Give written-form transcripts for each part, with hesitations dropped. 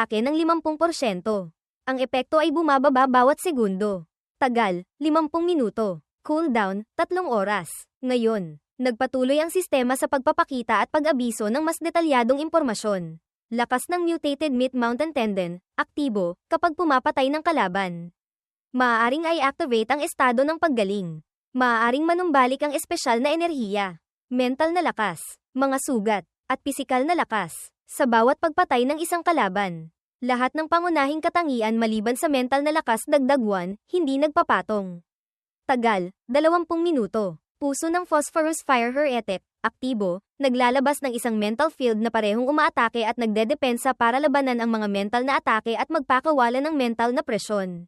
atake ng 50%. Ang epekto ay bumababa bawat segundo. Tagal, 50 minuto. Cooldown, 3 oras. Ngayon, nagpatuloy ang sistema sa pagpapakita at pag-abiso ng mas detalyadong impormasyon. Lakas ng mutated mid-mountain tendon, aktibo, kapag pumapatay ng kalaban. Maaaring i-activate ang estado ng paggaling. Maaaring manumbalik ang espesyal na enerhiya. Mental na lakas, mga sugat, at pisikal na lakas, sa bawat pagpatay ng isang kalaban. Lahat ng pangunahing katangian maliban sa mental na lakas dagdag 1, hindi nagpapatong. Tagal, 20 minuto. Puso ng Phosphorus Fire Heretic, aktibo, naglalabas ng isang mental field na parehong umaatake at nagdedepensa para labanan ang mga mental na atake at magpakawala ng mental na presyon.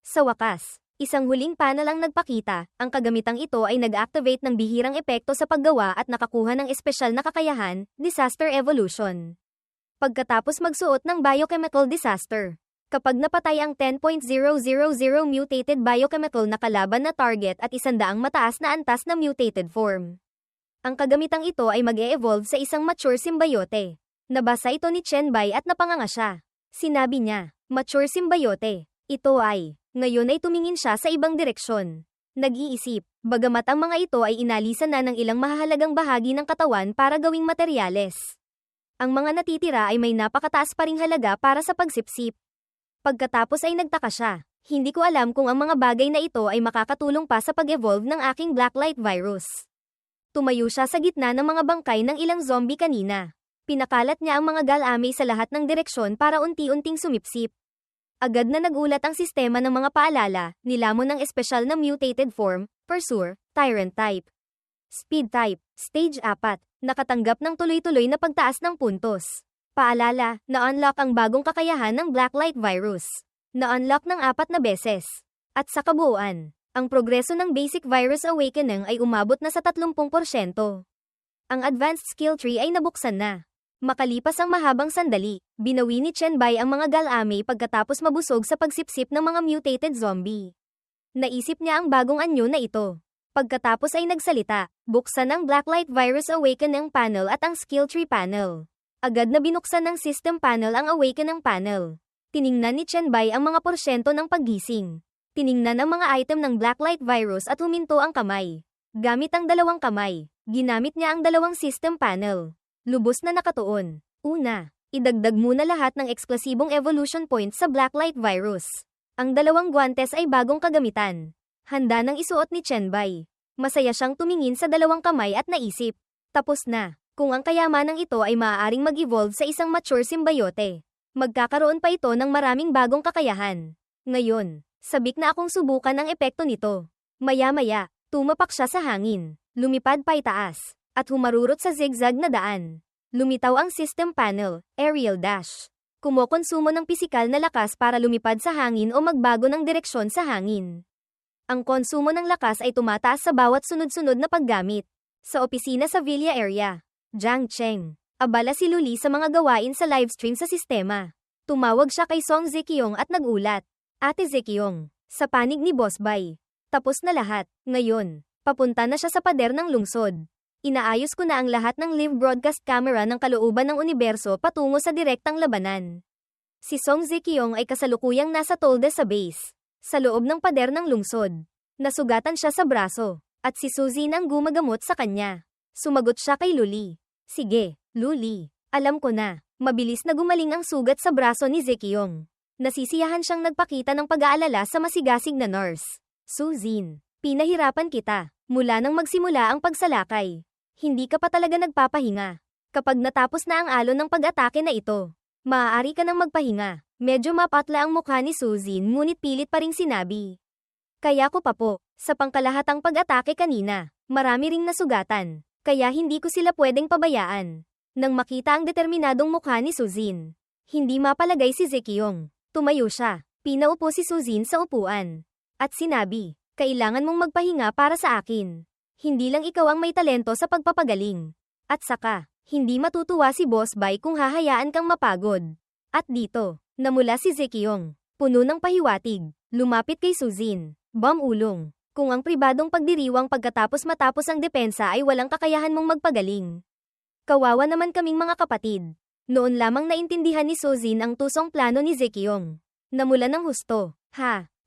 Sa wakas, isang huling panel ang nagpakita, ang kagamitang ito ay nag-activate ng bihirang epekto sa paggawa at nakakuha ng espesyal na kakayahan, Disaster Evolution. Pagkatapos magsuot ng Biochemical Disaster. Kapag napatay ang 10.000 mutated biochemical na kalaban na target at 100 mataas na antas na mutated form. Ang kagamitang ito ay mag-e-evolve sa isang mature symbiote. Nabasa ito ni Chen Bai at napanganga siya. Sinabi niya, mature symbiote. Ito ay, ngayon ay tumingin siya sa ibang direksyon. Nag-iisip, bagamat ang mga ito ay inalisan na ng ilang mahahalagang bahagi ng katawan para gawing materyales. Ang mga natitira ay may napakataas pa ring halaga para sa pagsipsip. Pagkatapos ay nagtaka siya. Hindi ko alam kung ang mga bagay na ito ay makakatulong pa sa pag-evolve ng aking Blacklight virus. Tumayo siya sa gitna ng mga bangkay ng ilang zombie kanina. Pinakalat niya ang mga galame sa lahat ng direksyon para unti-unting sumipsip. Agad na nagulat ang sistema ng mga paalala, nilamon ng espesyal na mutated form, Pursuer, Tyrant Type. Speed Type, Stage 4, nakatanggap ng tuloy-tuloy na pagtaas ng puntos. Paalala, na-unlock ang bagong kakayahan ng Blacklight virus. Na-unlock ng 4 na beses. At sa kabuuan, ang progreso ng Basic Virus Awakening ay umabot na sa 30%. Ang Advanced Skill Tree ay nabuksan na. Makalipas ang mahabang sandali, binawi ni Chen Bai ang mga galame pagkatapos mabusog sa pagsipsip ng mga mutated zombie. Naisip niya ang bagong anyo na ito. Pagkatapos ay nagsalita, buksan ang Blacklight Virus Awakening panel at ang Skill Tree panel. Agad na binuksan ng System panel ang Awakening panel. Tiningnan ni Chen Bai ang mga porsyento ng paggising. Tiningnan ang mga item ng Blacklight virus at huminto ang kamay. Gamit ang 2 kamay, ginamit niya ang 2 System panel. Lubos na nakatuon. Una, idagdag muna lahat ng eksklusibong evolution points sa Blacklight virus. Ang 2 guantes ay bagong kagamitan. Handa nang isuot ni Chen Bai. Masaya siyang tumingin sa 2 kamay at naisip. Tapos na. Kung ang kayamanang ito ay maaaring mag-evolve sa isang mature symbiote, magkakaroon pa ito ng maraming bagong kakayahan. Ngayon, sabik na akong subukan ang epekto nito. Maya-maya, tumapak siya sa hangin, lumipad paitaas, at humarurot sa zigzag na daan. Lumitaw ang System panel, Aerial Dash. Kumokonsumo ng pisikal na lakas para lumipad sa hangin o magbago ng direksyon sa hangin. Ang konsumo ng lakas ay tumataas sa bawat sunod-sunod na paggamit. Sa opisina sa Villa Area, Jiang Cheng. Abala si Luli sa mga gawain sa livestream sa sistema. Tumawag siya kay Song Zekiong at nagulat. Ate Zekiong, sa panig ni Boss Bai. Tapos na lahat. Ngayon, papunta na siya sa pader ng lungsod. Inaayos ko na ang lahat ng live broadcast camera ng kalooban ng universo patungo sa direktang labanan. Si Song Zekiong ay kasalukuyang nasa Tolde sa base. Sa loob ng pader ng lungsod. Nasugatan siya sa braso. At si Suzin ang gumagamot sa kanya. Sumagot siya kay Luli. Sige, Luli. Alam ko na. Mabilis na gumaling ang sugat sa braso ni Zekiong. Nasisiyahan siyang nagpakita ng pag-aalala sa masigasig na nurse. Suzin, pinahirapan kita. Mula nang magsimula ang pagsalakay. Hindi ka pa talaga nagpapahinga. Kapag natapos na ang alon ng pag-atake na ito, maaari ka nang magpahinga. Medyo mapatla ang mukha ni Suzin ngunit pilit pa ring sinabi. Kaya ko pa po, sa pangkalahatang pag-atake kanina, marami ring nasugatan. Kaya hindi ko sila pwedeng pabayaan. Nang makita ang determinadong mukha ni Suzin, hindi mapalagay si Zekiong. Tumayo siya. Pinaupo si Suzin sa upuan. At sinabi, kailangan mong magpahinga para sa akin. Hindi lang ikaw ang may talento sa pagpapagaling. At saka, hindi matutuwa si Boss Bai kung hahayaan kang mapagod. At dito, namula si Zekiong. Puno ng pahiwatig. Lumapit kay Suzin. Ulong. Kung ang pribadong pagdiriwang matapos ang depensa ay walang kakayahan mong magpagaling. Kawawa naman kaming mga kapatid. Noon lamang naintindihan ni Sojin ang tusong plano ni Zekyong. Namula ng husto.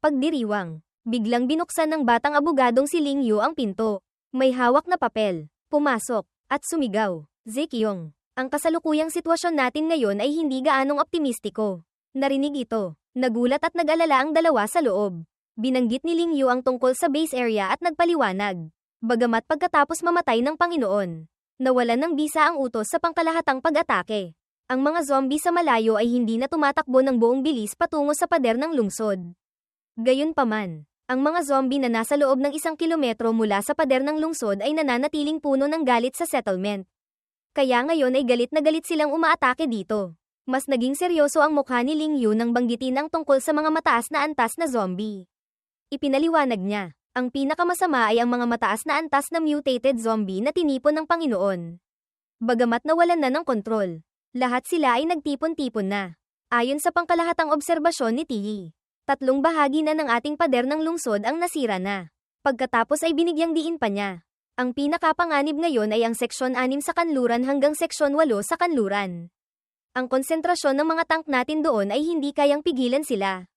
Pagdiriwang. Biglang binuksan ng batang abogadong si Ling Yu ang pinto. May hawak na papel. Pumasok. At sumigaw. Zekyong, ang kasalukuyang sitwasyon natin ngayon ay hindi gaanong optimistiko. Narinig ito. Nagulat at nag-alala ang dalawa sa loob. Binanggit ni Ling Yu ang tungkol sa base area at nagpaliwanag. Bagamat pagkatapos mamatay ng Panginoon, nawalan ng bisa ang utos sa pangkalahatang pag-atake. Ang mga zombie sa malayo ay hindi na tumatakbo ng buong bilis patungo sa pader ng lungsod. Gayunpaman, ang mga zombie na nasa loob ng 1 kilometro mula sa pader ng lungsod ay nananatiling puno ng galit sa settlement. Kaya ngayon ay galit na galit silang umaatake dito. Mas naging seryoso ang mukha ni Ling Yu nang banggitin ang tungkol sa mga mataas na antas na zombie. Ipinaliwanag niya, ang pinakamasama ay ang mga mataas na antas na mutated zombie na tinipon ng Panginoon. Bagamat nawalan na ng kontrol, lahat sila ay nagtipon-tipon na. Ayon sa pangkalahatang obserbasyon ni Tiyi, 3 bahagi na ng ating pader ng lungsod ang nasira na. Pagkatapos ay binigyang diin pa niya. Ang pinakapanganib ngayon ay ang seksyon 6 sa kanluran hanggang seksyon 8 sa kanluran. Ang konsentrasyon ng mga tank natin doon ay hindi kayang pigilan sila.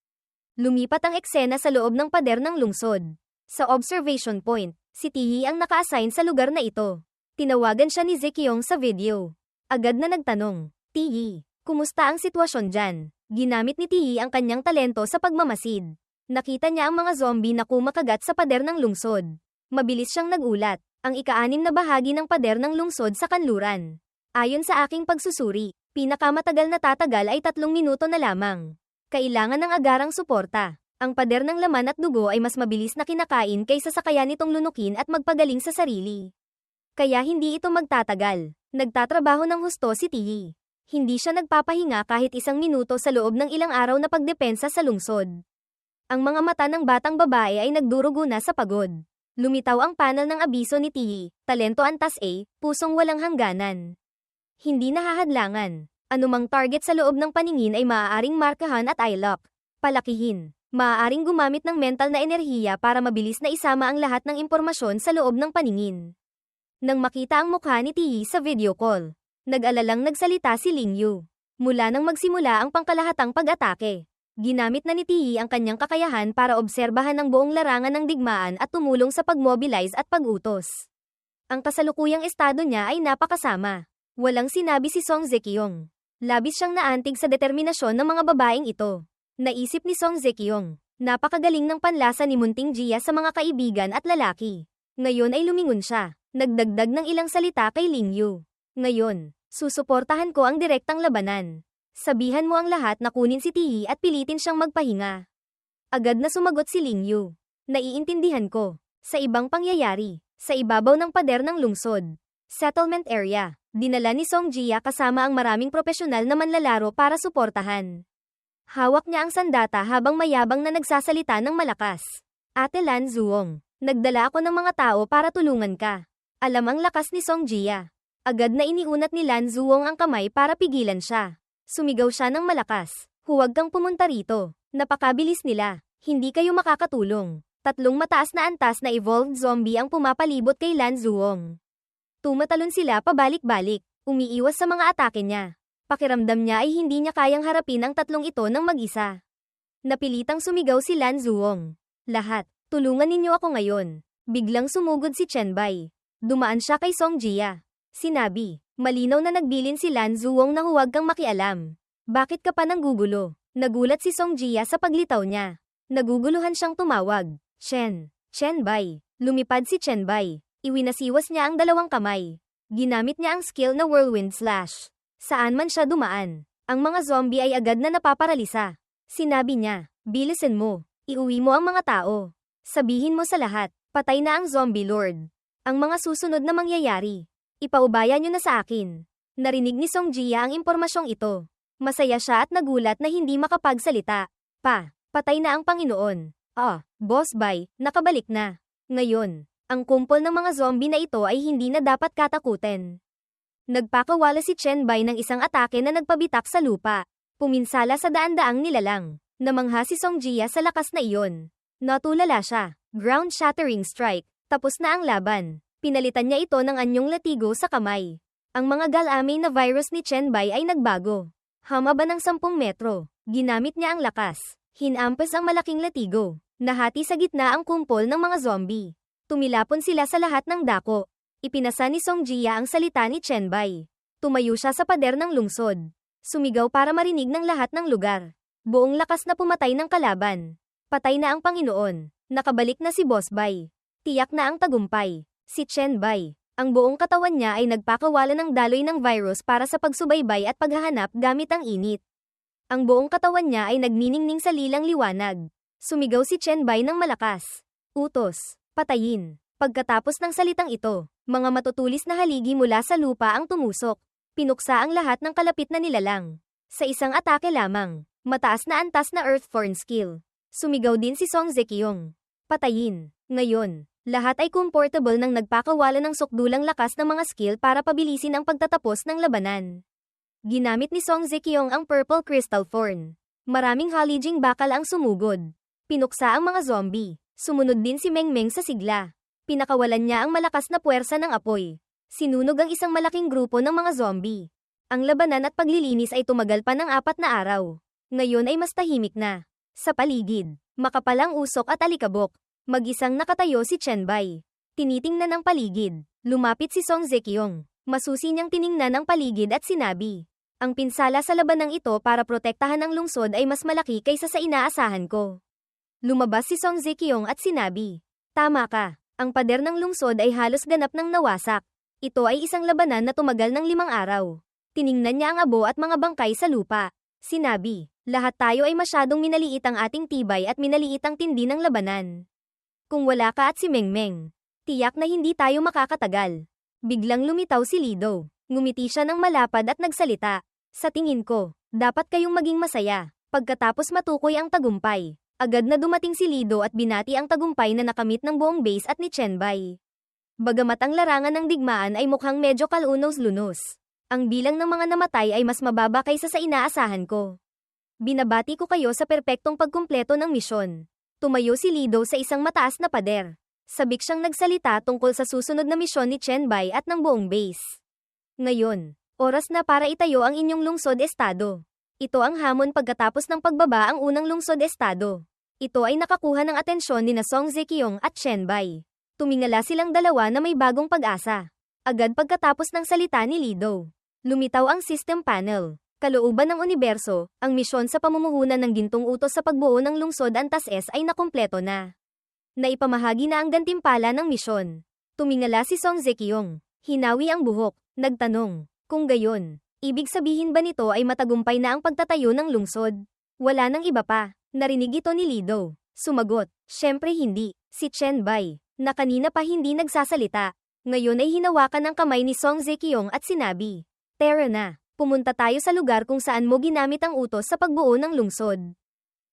Lumipat ang eksena sa loob ng pader ng lungsod. Sa observation point, si Tiyi ang naka-assign sa lugar na ito. Tinawagan siya ni Zekyong sa video. Agad na nagtanong, Tiyi, kumusta ang sitwasyon dyan? Ginamit ni Tiyi ang kanyang talento sa pagmamasid. Nakita niya ang mga zombie na kumakagat sa pader ng lungsod. Mabilis siyang nagulat, ang ika-6 na bahagi ng pader ng lungsod sa kanluran. Ayon sa aking pagsusuri, pinakamatagal na tatagal ay 3 minuto na lamang. Kailangan ng agarang suporta. Ang pader ng laman at dugo ay mas mabilis na kinakain kaysa sa kaya nitong lunukin at magpagaling sa sarili. Kaya hindi ito magtatagal. Nagtatrabaho ng husto si Tiyi. Hindi siya nagpapahinga kahit 1 minuto sa loob ng ilang araw na pagdepensa sa lungsod. Ang mga mata ng batang babae ay nagdurugo na sa pagod. Lumitaw ang panel ng abiso ni Tiyi, talento antas A, pusong walang hangganan. Hindi nahahadlangan. Anumang target sa loob ng paningin ay maaaring markahan at i-lock. Palakihin. Maaaring gumamit ng mental na enerhiya para mabilis na isama ang lahat ng impormasyon sa loob ng paningin. Nang makita ang mukha ni Tiyi sa video call, nag-alalang nagsalita si Ling Yu. Mula nang magsimula ang pangkalahatang pag-atake, ginamit na ni Tiyi ang kanyang kakayahan para obserbahan ang buong larangan ng digmaan at tumulong sa pag-mobilize at pag-utos. Ang kasalukuyang estado niya ay napakasama. Walang sinabi si Song Zekyong. Labis siyang naantig sa determinasyon ng mga babaeng ito. Naisip ni Song Zekyong, napakagaling ng panlasa ni Munting Jia sa mga kaibigan at lalaki. Ngayon ay lumingon siya. Nagdagdag ng ilang salita kay Ling Yu. Ngayon, susuportahan ko ang direktang labanan. Sabihan mo ang lahat na kunin si Tiyi at pilitin siyang magpahinga. Agad na sumagot si Ling Yu. Naiintindihan ko. Sa ibang pangyayari, sa ibabaw ng pader ng lungsod, settlement area, dinala ni Song Jia kasama ang maraming propesyonal na manlalaro para suportahan. Hawak niya ang sandata habang mayabang na nagsasalita ng malakas. Ate Lan Zuong, nagdala ako ng mga tao para tulungan ka. Alam ang lakas ni Song Jia. Agad na iniunat ni Lan Zuong ang kamay para pigilan siya. Sumigaw siya ng malakas. Huwag kang pumunta rito. Napakabilis nila. Hindi kayo makakatulong. 3 mataas na antas na evolved zombie ang pumapalibot kay Lan Zuong. Tumatalon sila pabalik-balik. Umiiwas sa mga atake niya. Pakiramdam niya ay hindi niya kayang harapin ang 3 ito ng mag-isa. Napilitang sumigaw si Lan Zuong. Lahat, tulungan ninyo ako ngayon. Biglang sumugod si Chen Bai. Dumaan siya kay Song Jia. Sinabi, malinaw na nagbilin si Lan Zuong na huwag kang makialam. Bakit ka pa nanggugulo? Nagulat si Song Jia sa paglitaw niya. Naguguluhan siyang tumawag. Chen Bai. Lumipad si Chen Bai. Iwinasiwas niya ang 2 kamay. Ginamit niya ang skill na whirlwind slash. Saan man siya dumaan, ang mga zombie ay agad na napaparalisa. Sinabi niya, bilisin mo. Iuwi mo ang mga tao. Sabihin mo sa lahat, patay na ang zombie lord. Ang mga susunod na mangyayari, ipaubaya niyo na sa akin. Narinig ni Song Jia ang impormasyong ito. Masaya siya at nagulat na hindi makapagsalita. Patay na ang Panginoon. Boss Bai, nakabalik na. Ngayon, ang kumpol ng mga zombie na ito ay hindi na dapat katakutin. Nagpakawala si Chen Bai ng isang atake na nagpabitak sa lupa. Puminsala sa daan-daang nilalang. Namangha si Song Jia sa lakas na iyon. Natulala siya. Ground-shattering strike. Tapos na ang laban. Pinalitan niya ito ng anyong latigo sa kamay. Ang mga galamay na virus ni Chen Bai ay nagbago. Humaba ng 10 metro. Ginamit niya ang lakas. Hinampas ang malaking latigo. Nahati sa gitna ang kumpol ng mga zombie. Tumilapon sila sa lahat ng dako. Ipinasa ni Song Jia ang salita ni Chen Bai. Tumayo siya sa pader ng lungsod. Sumigaw para marinig ng lahat ng lugar. Buong lakas na pumatay ng kalaban. Patay na ang Panginoon. Nakabalik na si Boss Bai. Tiyak na ang tagumpay. Si Chen Bai. Ang buong katawan niya ay nagpakawala ng daloy ng virus para sa pagsubaybay at paghahanap gamit ang init. Ang buong katawan niya ay nagniningning sa lilang liwanag. Sumigaw si Chen Bai ng malakas. Utos. Patayin. Pagkatapos ng salitang ito, mga matutulis na haligi mula sa lupa ang tumusok. Pinuksa ang lahat ng kalapit na nilalang. Sa isang atake lamang, mataas na antas na Earthborn skill. Sumigaw din si Song Zekiong. Patayin. Ngayon, lahat ay comfortable nang nagpakawala ng sukdulang lakas ng mga skill para pabilisin ang pagtatapos ng labanan. Ginamit ni Song Zekiong ang Purple Crystal Thorn. Maraming halijing bakal ang sumugod. Pinuksa ang mga zombie. Sumunod din si Meng Meng sa sigla. Pinakawalan niya ang malakas na puwersa ng apoy. Sinunog ang isang malaking grupo ng mga zombie. Ang labanan at paglilinis ay tumagal pa ng 4 na araw. Ngayon ay mas tahimik na. Sa paligid, makapalang usok at alikabok. Mag-isang nakatayo si Chen Bai. Tinitingnan ang paligid. Lumapit si Song Zekiong. Masusi niyang tiningnan ang paligid at sinabi, ang pinsala sa labanang ito para protektahan ang lungsod ay mas malaki kaysa sa inaasahan ko. Lumabas si Song Zekiong at sinabi, tama ka. Ang pader ng lungsod ay halos ganap ng nawasak. Ito ay isang labanan na tumagal ng 5 araw. Tiningnan niya ang abo at mga bangkay sa lupa. Sinabi, lahat tayo ay masyadong minaliit ang ating tibay at minaliit ang tindi ng labanan. Kung wala ka at si Meng Meng, tiyak na hindi tayo makakatagal. Biglang lumitaw si Lido. Ngumiti siya ng malapad at nagsalita. Sa tingin ko, dapat kayong maging masaya. Pagkatapos matukoy ang tagumpay, agad na dumating si Lido at binati ang tagumpay na nakamit ng buong base at ni Chen Bai. Bagamat ang larangan ng digmaan ay mukhang medyo kalunos-lunos, ang bilang ng mga namatay ay mas mababa kaysa sa inaasahan ko. Binabati ko kayo sa perpektong pagkumpleto ng misyon. Tumayo si Lido sa isang mataas na pader. Sabik siyang nagsalita tungkol sa susunod na misyon ni Chen Bai at ng buong base. Ngayon, oras na para itayo ang inyong lungsod-estado. Ito ang hamon pagkatapos ng pagbaba ang unang lungsod-estado. Ito ay nakakuha ng atensyon ni Song Zekiong at Chen Bai. Tumingala silang dalawa na may bagong pag-asa. Agad pagkatapos ng salita ni Lido, lumitaw ang system panel. Kalooban ng universo, ang misyon sa pamumuhunan ng gintong utos sa pagbuo ng lungsod Antas S ay nakumpleto na. Naipamahagi na ang gantimpala ng misyon. Tumingala si Song Zekiong. Hinawi ang buhok. Nagtanong, kung gayon, ibig sabihin ba nito ay matagumpay na ang pagtatayo ng lungsod? Wala nang iba pa. Narinig ito ni Lido. Sumagot, syempre hindi. Si Chen Bai, na kanina pa hindi nagsasalita, ngayon ay hinawakan ang kamay ni Song Zekiong at sinabi, tara na. Pumunta tayo sa lugar kung saan mo ginamit ang utos sa pagbuo ng lungsod.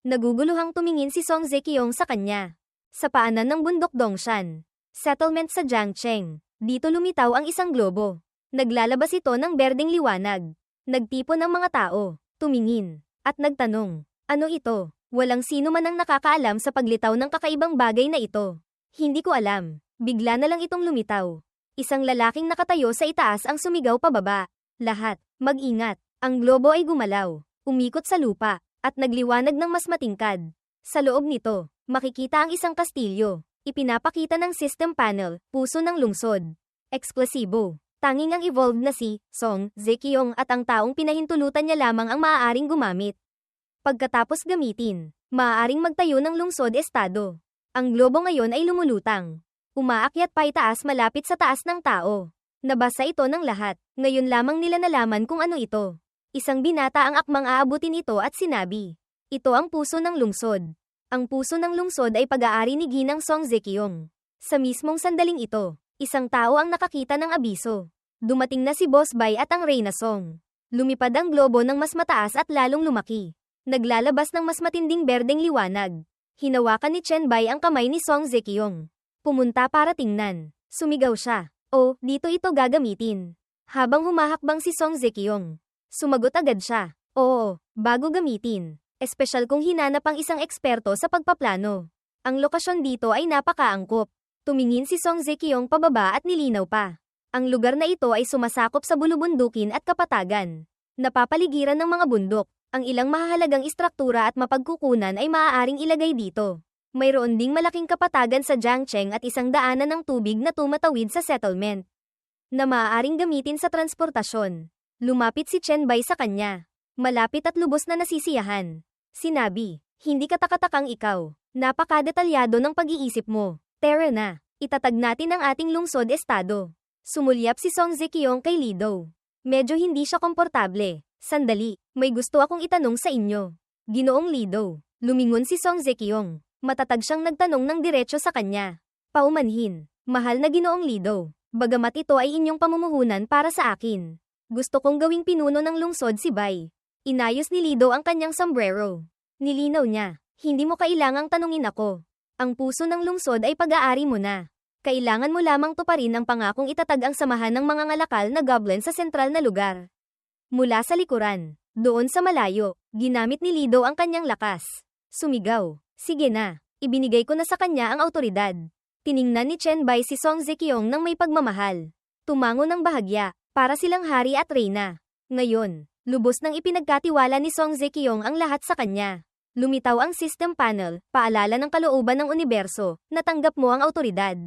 Naguguluhang tumingin si Song Zekiong sa kanya. Sa paanan ng bundok Dongshan, settlement sa Jiangcheng, dito lumitaw ang isang globo. Naglalabas ito ng berdeng liwanag. Nagtipon ang mga tao, tumingin, at nagtanong, ano ito? Walang sino man ang nakakaalam sa paglitaw ng kakaibang bagay na ito. Hindi ko alam. Bigla na lang itong lumitaw. Isang lalaking nakatayo sa itaas ang sumigaw pababa. Lahat, mag-ingat. Ang globo ay gumalaw, umikot sa lupa, at nagliwanag ng mas matingkad. Sa loob nito, makikita ang isang kastilyo. Ipinapakita ng system panel, puso ng lungsod. Eksplosibo. Tanging ang evolved na si Song Zekiong at ang taong pinahintulutan niya lamang ang maaaring gumamit. Pagkatapos gamitin, maaaring magtayo ng lungsod-estado. Ang globo ngayon ay lumulutang. Umaakyat pa itaas malapit sa taas ng tao. Nabasa ito ng lahat. Ngayon lamang nila nalaman kung ano ito. Isang binata ang akmang aabutin ito at sinabi, ito ang puso ng lungsod. Ang puso ng lungsod ay pag-aari ni Ginang Song Zekiong. Sa mismong sandaling ito, isang tao ang nakakita ng abiso. Dumating na si Boss Bai at ang Reyna Song. Lumipad ang globo ng mas mataas at lalong lumaki. Naglalabas ng mas matinding berdeng liwanag. Hinawakan ni Chen Bai ang kamay ni Song Zekiong. Pumunta para tingnan. Sumigaw siya. Oh, dito ito gagamitin. Habang humahakbang si Song Zekiong, sumagot agad siya. Oo, bago gamitin. Espesyal kung hinanap ang isang eksperto sa pagpaplano. Ang lokasyon dito ay napakaangkop. Tumingin si Song Zekiong pababa at nilinaw pa. Ang lugar na ito ay sumasakop sa bulubundukin at kapatagan. Napapaligiran ng mga bundok. Ang ilang mahahalagang istruktura at mapagkukunan ay maaaring ilagay dito. Mayroon ding malaking kapatagan sa Jiangcheng at isang daanan ng tubig na tumatawid sa settlement na maaaring gamitin sa transportasyon. Lumapit si Chen Bai sa kanya. Malapit at lubos na nasisiyahan. Sinabi, hindi katakatakang ikaw. Napakadetalyado ng pag-iisip mo. Tara na, itatag natin ang ating lungsod-estado. Sumulyap si Song Zekiong kay Li Dou. Medyo hindi siya komportable. Sandali, may gusto akong itanong sa inyo. Ginoong Li Dou. Lumingon si Song Zekiong. Matatag siyang nagtanong ng diretso sa kanya. Paumanhin, mahal na Ginoong Li Dou. Bagamat ito ay inyong pamumuhunan para sa akin. Gusto kong gawing pinuno ng lungsod si Bai. Inayos ni Li Dou ang kanyang sombrero. Nilinaw niya, hindi mo kailangang tanungin ako. Ang puso ng lungsod ay pag-aari mo na. Kailangan mo lamang tuparin ang pangakong itatag ang samahan ng mga ngalakal na goblin sa sentral na lugar. Mula sa likuran, doon sa malayo, ginamit ni Li Dou ang kanyang lakas. Sumigaw, sige na, ibinigay ko na sa kanya ang autoridad. Tiningnan ni Chen Bai si Song Zekiong nang may pagmamahal. Tumango ng bahagya, para silang hari at reyna. Ngayon, lubos nang ipinagkatiwala ni Song Zekiong ang lahat sa kanya. Lumitaw ang system panel, paalala ng kalooban ng universo, natanggap mo ang autoridad.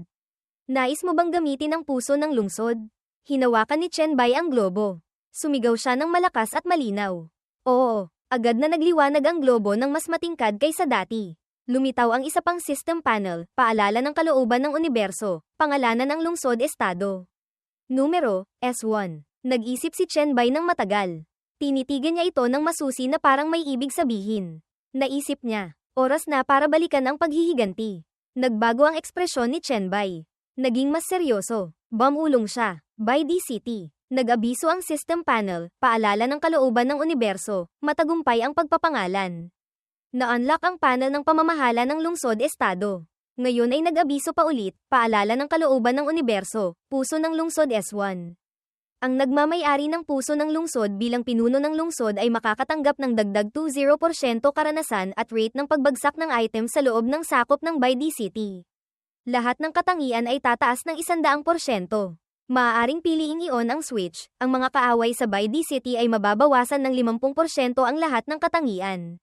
Nais mo bang gamitin ang puso ng lungsod? Hinawakan ni Chen Bai ang globo. Sumigaw siya ng malakas at malinaw. Oo, agad na nagliwanag ang globo ng mas matingkad kaysa dati. Lumitaw ang isa pang system panel, paalala ng kalooban ng universo, pangalanan ng lungsod-estado. Numero, S1. Nag-isip si Chen Bai ng matagal. Tinitigan niya ito ng masusi na parang may ibig sabihin. Naisip niya, oras na para balikan ang paghihiganti. Nagbago ang ekspresyon ni Chen Bai. Naging mas seryoso. Bumulong siya. By DCT. Nag-abiso ang system panel, paalala ng kalooban ng universo, matagumpay ang pagpapangalan. Na-unlock ang panel ng pamamahala ng lungsod-estado. Ngayon ay nag-abiso pa ulit, paalala ng kalooban ng universo, puso ng lungsod S1. Ang nagmamay-ari ng puso ng lungsod bilang pinuno ng lungsod ay makakatanggap ng dagdag 20% karanasan at rate ng pagbagsak ng item sa loob ng sakop ng by DCT. Lahat ng katangian ay tataas ng 100%. Maaaring piliing i-on ang switch, ang mga kaaway sa by DCT ay mababawasan ng 50% ang lahat ng katangian.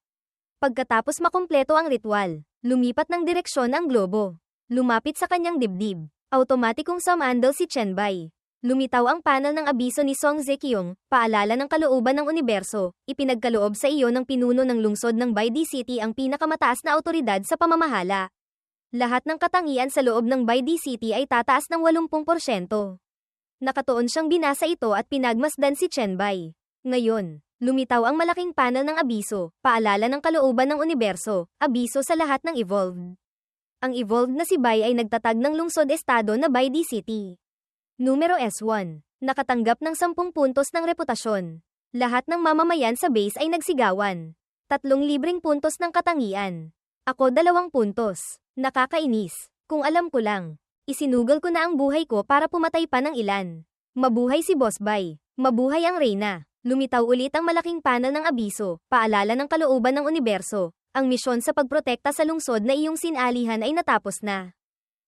Pagkatapos makumpleto ang ritual, lumipat ng direksyon ang globo. Lumapit sa kanyang dibdib. Automatikong sumandal si Chen Bai. Lumitaw ang panel ng abiso ni Song Zekiong, paalala ng kalooban ng universo, ipinagkaloob sa iyo ng pinuno ng lungsod ng by DCT ang pinakamataas na autoridad sa pamamahala. Lahat ng katangian sa loob ng by DCT ay tataas ng 80%. Nakatuon siyang binasa ito at pinagmasdan si Chen Bai. Ngayon, lumitaw ang malaking panel ng abiso, paalala ng kalooban ng universo, abiso sa lahat ng evolved. Ang evolved na si Bai ay nagtatag ng lungsod-estado na by DCT. Numero S1. Nakatanggap ng 10 puntos ng reputasyon. Lahat ng mamamayan sa base ay nagsigawan. 3 libreng puntos ng katangian. Ako 2 puntos. Nakakainis. Kung alam ko lang. Isinugal ko na ang buhay ko para pumatay pa ng ilan. Mabuhay si Boss Bai. Mabuhay ang reyna. Lumitaw ulit ang malaking panel ng abiso, paalala ng kalooban ng universo. Ang misyon sa pagprotekta sa lungsod na iyong sinalihan ay natapos na.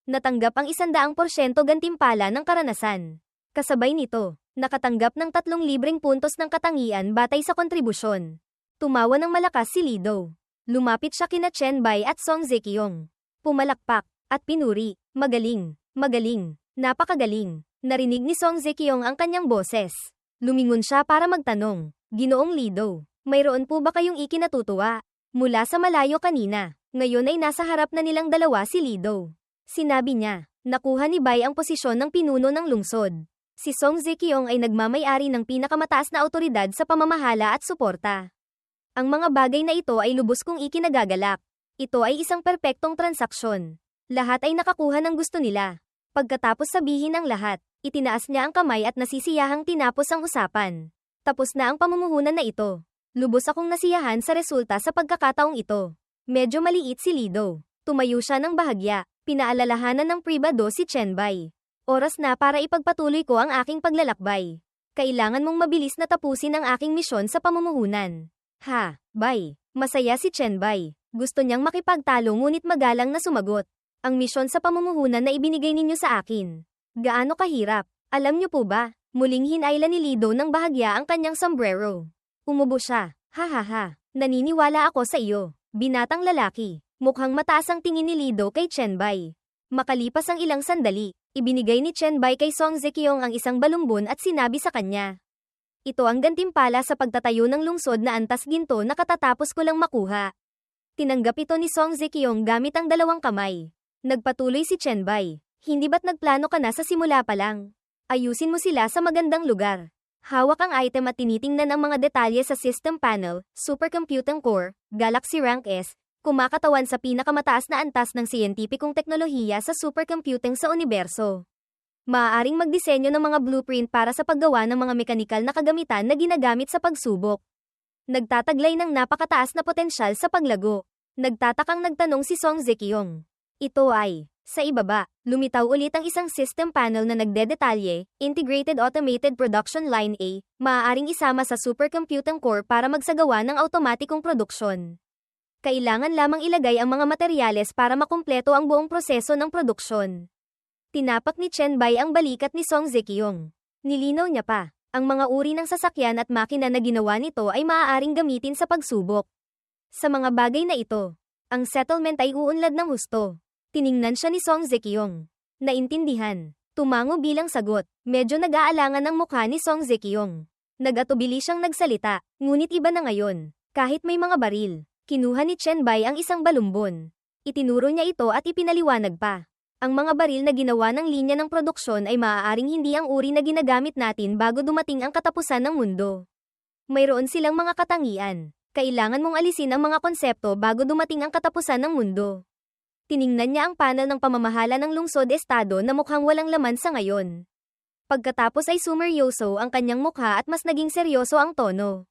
Natanggap ang 100% gantimpala ng karanasan. Kasabay nito, nakatanggap ng 3 libreng puntos ng katangian batay sa kontribusyon. Tumawa ng malakas si Li Dou. Lumapit siya kina Chen Bai at Song Zekiong. Pumalakpak, at pinuri, magaling, magaling, napakagaling. Narinig ni Song Zekiong ang kanyang boses. Lumingon siya para magtanong, Ginoong Li Dou, mayroon po ba kayong ikinatutuwa? Mula sa malayo kanina, ngayon ay nasa harap na nilang dalawa si Li Dou. Sinabi niya, nakuha ni Bai ang posisyon ng pinuno ng lungsod. Si Song Zekiong ay nagmamay-ari ng pinakamataas na autoridad sa pamamahala at suporta. Ang mga bagay na ito ay lubos kong ikinagagalak. Ito ay isang perpektong transaksyon. Lahat ay nakakuha ng gusto nila. Pagkatapos sabihin ang lahat, itinaas niya ang kamay at nasisiyahang tinapos ang usapan. Tapos na ang pamumuhunan na ito. Lubos akong nasiyahan sa resulta sa pagkakataong ito. Medyo maliit si Li Dou. Tumayo siya ng bahagya. Pinaalalahanan ng pribado si Chen Bai. Oras na para ipagpatuloy ko ang aking paglalakbay. Kailangan mong mabilis na tapusin ang aking misyon sa pamumuhunan. Ha, Bai. Masaya si Chen Bai. Gusto niyang makipagtalo ngunit magalang na sumagot. Ang misyon sa pamumuhunan na ibinigay ninyo sa akin. Gaano kahirap? Alam niyo po ba, muling hinayla ni Lido ng bahagya ang kanyang sombrero. Umubo siya. Hahaha. Naniniwala ako sa iyo. Binatang lalaki. Mukhang mataas ang tingin ni Lido kay Chenbai. Makalipas ang ilang sandali, ibinigay ni Chenbai kay Song Zekiong ang isang balumbon at sinabi sa kanya. Ito ang gantimpala sa pagtatayo ng lungsod na antas ginto na katatapos ko lang makuha. Tinanggap ito ni Song Zekiong gamit ang dalawang kamay. Nagpatuloy si Chenbai. Hindi ba't nagplano ka na sa simula pa lang? Ayusin mo sila sa magandang lugar. Hawak ang item at tinitingnan ang mga detalye sa system panel, supercomputing core, Galaxy Rank S, kumakatawan sa pinakamataas na antas ng siyentipikong teknolohiya sa supercomputing sa universo. Maaaring magdisenyo ng mga blueprint para sa paggawa ng mga mekanikal na kagamitan na ginagamit sa pagsubok. Nagtataglay ng napakataas na potensyal sa paglago. Nagtatakang nagtanong si Song Zekiong. Ito ay, sa ibaba, lumitaw ulit ang isang system panel na nagdedetalye, Integrated Automated Production Line A, maaaring isama sa supercomputing core para magsagawa ng automatikong produksyon. Kailangan lamang ilagay ang mga materyales para makumpleto ang buong proseso ng produksyon. Tinapak ni Chenbai ang balikat ni Song Zekiong. Nilinaw niya pa, ang mga uri ng sasakyan at makina na ginawa nito ay maaaring gamitin sa pagsubok. Sa mga bagay na ito, ang settlement ay uunlad ng husto. Tiningnan siya ni Song Zekiong. Naintindihan. Tumango bilang sagot. Medyo nag-aalangan ang mukha ni Song Zekiong. Nag-atubili siyang nagsalita, ngunit iba na ngayon. Kahit may mga baril, kinuha ni Chenbai ang isang balumbon. Itinuro niya ito at ipinaliwanag pa. Ang mga baril na ginawa ng linya ng produksyon ay maaaring hindi ang uri na ginagamit natin bago dumating ang katapusan ng mundo. Mayroon silang mga katangian. Kailangan mong alisin ang mga konsepto bago dumating ang katapusan ng mundo. Tiningnan niya ang panel ng pamamahala ng lungsod-estado na mukhang walang laman sa ngayon. Pagkatapos ay sumeryoso ang kanyang mukha at mas naging seryoso ang tono.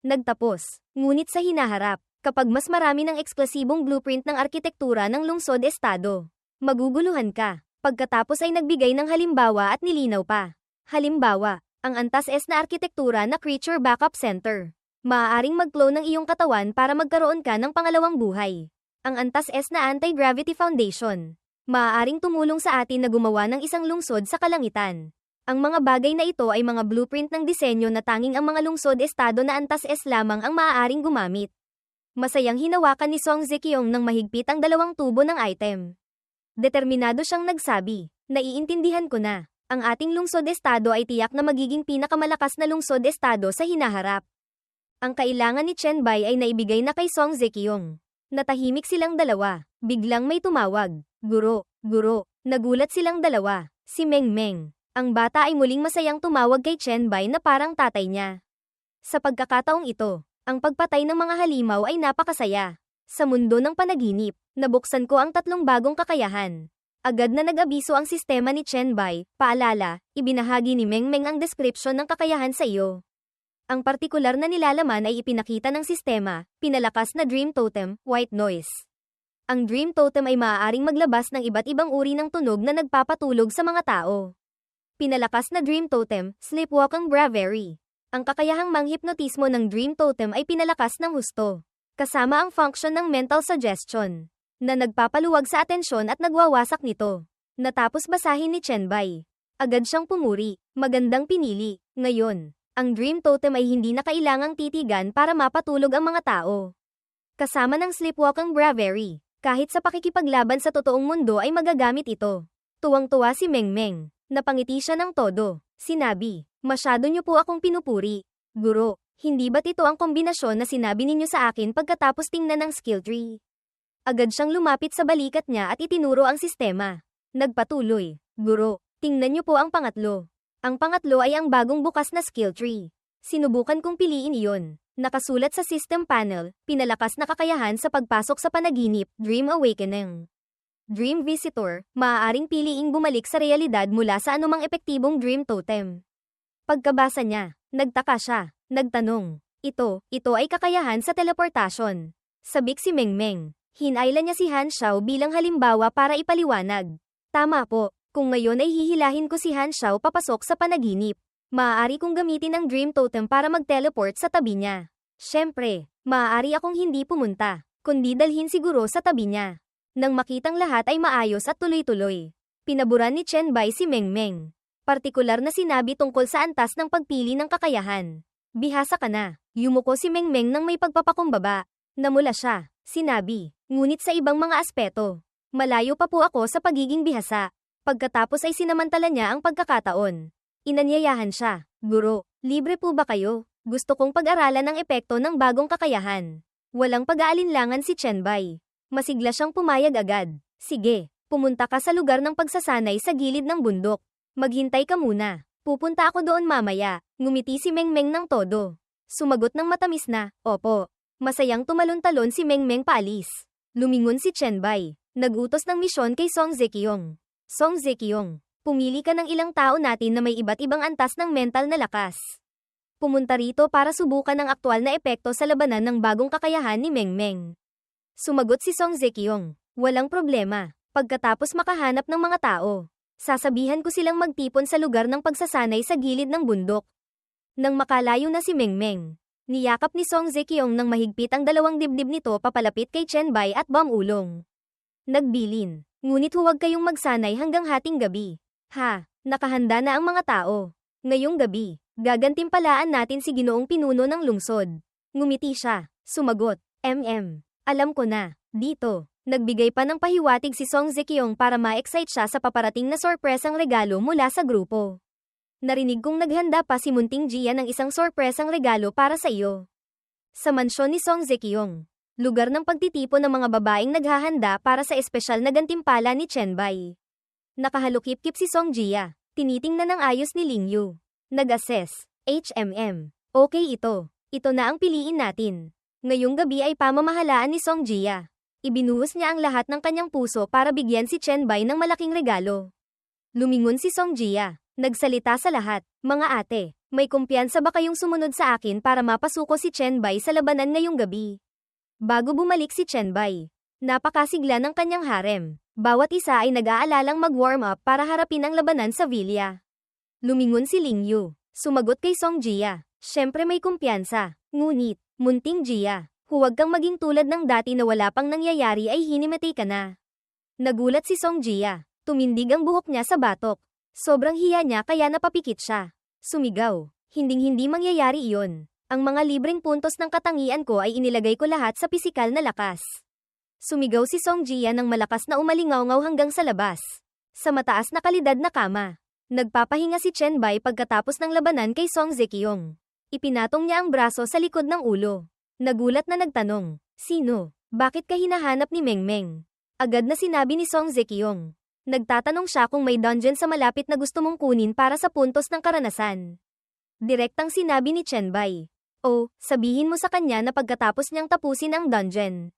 Nagtapos, ngunit sa hinaharap, kapag mas marami ng eksklusibong blueprint ng arkitektura ng lungsod-estado, maguguluhan ka. Pagkatapos ay nagbigay ng halimbawa at nilinaw pa. Halimbawa, ang antas S na arkitektura na Creature Backup Center. Maaaring mag-clone ng iyong katawan para magkaroon ka ng pangalawang buhay. Ang antas S na Anti-Gravity Foundation. Maaaring tumulong sa atin na gumawa ng isang lungsod sa kalangitan. Ang mga bagay na ito ay mga blueprint ng disenyo na tanging ang mga lungsod-estado na antas S lamang ang maaaring gumamit. Masayang hinawakan ni Song Zekiong ng mahigpit ang dalawang tubo ng item. Determinado siyang nagsabi, naiintindihan ko na, ang ating lungsod-estado ay tiyak na magiging pinakamalakas na lungsod-estado sa hinaharap. Ang kailangan ni Chenbai ay naibigay na kay Song Zekiong. Natahimik silang dalawa. Biglang may tumawag. Guro, guro. Nagulat silang dalawa. Si Meng Meng. Ang bata ay muling masayang tumawag kay Chenbai na parang tatay niya. Sa pagkakataong ito, ang pagpatay ng mga halimaw ay napakasaya. Sa mundo ng panaginip, nabuksan ko ang 3 bagong kakayahan. Agad na nag-abiso ang sistema ni Chenbai. Paalala, ibinahagi ni Meng Meng ang description ng kakayahan sa iyo. Ang partikular na nilalaman ay ipinakita ng sistema, pinalakas na Dream Totem, White Noise. Ang Dream Totem ay maaaring maglabas ng iba't ibang uri ng tunog na nagpapatulog sa mga tao. Pinalakas na Dream Totem, Sleepwalking Bravery. Ang kakayahang manghipnotismo ng Dream Totem ay pinalakas ng husto. Kasama ang function ng mental suggestion, na nagpapaluwag sa atensyon at nagwawasak nito. Natapos basahin ni Chenbai. Agad siyang pumuri, magandang pinili, ngayon. Ang Dream Totem ay hindi na kailangang titigan para mapatulog ang mga tao. Kasama ng Sleepwalking Bravery, kahit sa pakikipaglaban sa totoong mundo ay magagamit ito. Tuwang-tuwa si Meng Meng. Napangiti siya ng todo. Sinabi, masyado niyo po akong pinupuri. Guro, hindi ba't ito ang kombinasyon na sinabi ninyo sa akin pagkatapos tingnan ng skill tree? Agad siyang lumapit sa balikat niya at itinuro ang sistema. Nagpatuloy, Guro, tingnan niyo po ang pangatlo. Ang pangatlo ay ang bagong bukas na skill tree. Sinubukan kong piliin iyon. Nakasulat sa system panel, pinalakas na kakayahan sa pagpasok sa panaginip, Dream Awakening. Dream Visitor, maaaring piliing bumalik sa realidad mula sa anumang epektibong Dream Totem. Pagkabasa niya, nagtaka siya, nagtanong, ito ay kakayahan sa teleportasyon. Sabik si Meng Meng. Hinayla niya si Han Xiao bilang halimbawa para ipaliwanag. Tama po. Kung ngayon ay hihilahin ko si Han Xiao papasok sa panaginip, maaari kong gamitin ang Dream Totem para mag-teleport sa tabi niya. Siyempre, maaari akong hindi pumunta, kundi dalhin siguro sa tabi niya. Nang makitang lahat ay maayos at tuloy-tuloy, pinaburan ni Chenbai si Meng Meng. Partikular na sinabi tungkol sa antas ng pagpili ng kakayahan. Bihasa ka na. Yumuko si Mengmeng nang may pagpapakumbaba. Namula siya, sinabi. Ngunit sa ibang mga aspeto, malayo pa po ako sa pagiging bihasa. Pagkatapos ay sinamantala niya ang pagkakataon. Inanyayahan siya. Guro, libre po ba kayo? Gusto kong pag-aralan ang epekto ng bagong kakayahan. Walang pag-aalinlangan si Chenbai. Masigla siyang pumayag agad. Sige, pumunta ka sa lugar ng pagsasanay sa gilid ng bundok. Maghintay ka muna. Pupunta ako doon mamaya. Ngumiti si Mengmeng ng todo. Sumagot ng matamis na, opo. Masayang tumalon-talon si Mengmeng paalis. Lumingon si Chenbai. Nagutos ng misyon kay Song Zekiong. Song Zekiong, pumili ka ng ilang tao natin na may iba't ibang antas ng mental na lakas. Pumunta rito para subukan ang aktwal na epekto sa labanan ng bagong kakayahan ni Mengmeng. Sumagot si Song Zekiong. Walang problema. Pagkatapos makahanap ng mga tao, sasabihan ko silang magtipon sa lugar ng pagsasanay sa gilid ng bundok. Nang makalayo na si Mengmeng, niyakap ni Song Zekiong nang mahigpit ang dalawang dibdib nito papalapit kay Chenbai at Bamulong. Nagbilin. Ngunit huwag kayong magsanay hanggang hating gabi. Ha, nakahanda na ang mga tao. Ngayong gabi, gagantimpalaan natin si Ginoong Pinuno ng lungsod. Ngumiti siya. Sumagot. Alam ko na. Dito. Nagbigay pa ng pahiwatig si Song Zekiong para ma-excite siya sa paparating na sorpresang regalo mula sa grupo. Narinig kong naghanda pa si Munting Gia ng isang sorpresang regalo para sa iyo. Sa mansyon ni Song Zekiong, lugar ng pagtitipon ng mga babaeng naghahanda para sa espesyal na gantimpala ni Chenbai. Nakahalukip-kip si Song Gia. Tinitingnan ng ayos ni Lingyu. Nag-assess. Okay ito. Ito na ang piliin natin. Ngayong gabi ay pamamahalaan ni Song Gia. Ibinuhos niya ang lahat ng kanyang puso para bigyan si Chenbai ng malaking regalo. Lumingon si Song Gia. Nagsalita sa lahat. Mga ate, may kumpiyansa ba kayong sumunod sa akin para mapasuko si Chenbai sa labanan ngayong gabi? Bago bumalik si Chenbai, napakasigla ng kanyang harem. Bawat isa ay nag-aalalang mag-warm up para harapin ang labanan sa villa. Lumingon si Lingyu. Sumagot kay Song Gia. Siyempre may kumpiyansa. Ngunit, Munting Gia, huwag kang maging tulad ng dati na wala pang nangyayari ay hinimatay ka na. Nagulat si Song Gia. Tumindig ang buhok niya sa batok. Sobrang hiya niya kaya napapikit siya. Sumigaw. Hinding-hindi mangyayari iyon. Ang mga libreng puntos ng katangian ko ay inilagay ko lahat sa pisikal na lakas. Sumigaw si Song Gia nang malakas na umalingaw-ngaw hanggang sa labas. Sa mataas na kalidad na kama. Nagpapahinga si Chenbai pagkatapos ng labanan kay Song Zekiong. Ipinatong niya ang braso sa likod ng ulo. Nagulat na nagtanong, sino? Bakit ka hinahanap ni Mengmeng? Agad na sinabi ni Song Zekiong. Nagtatanong siya kung may dungeon sa malapit na gusto mong kunin para sa puntos ng karanasan. Direktang sinabi ni Chenbai. Oh, sabihin mo sa kanya na pagkatapos niyang tapusin ang dungeon.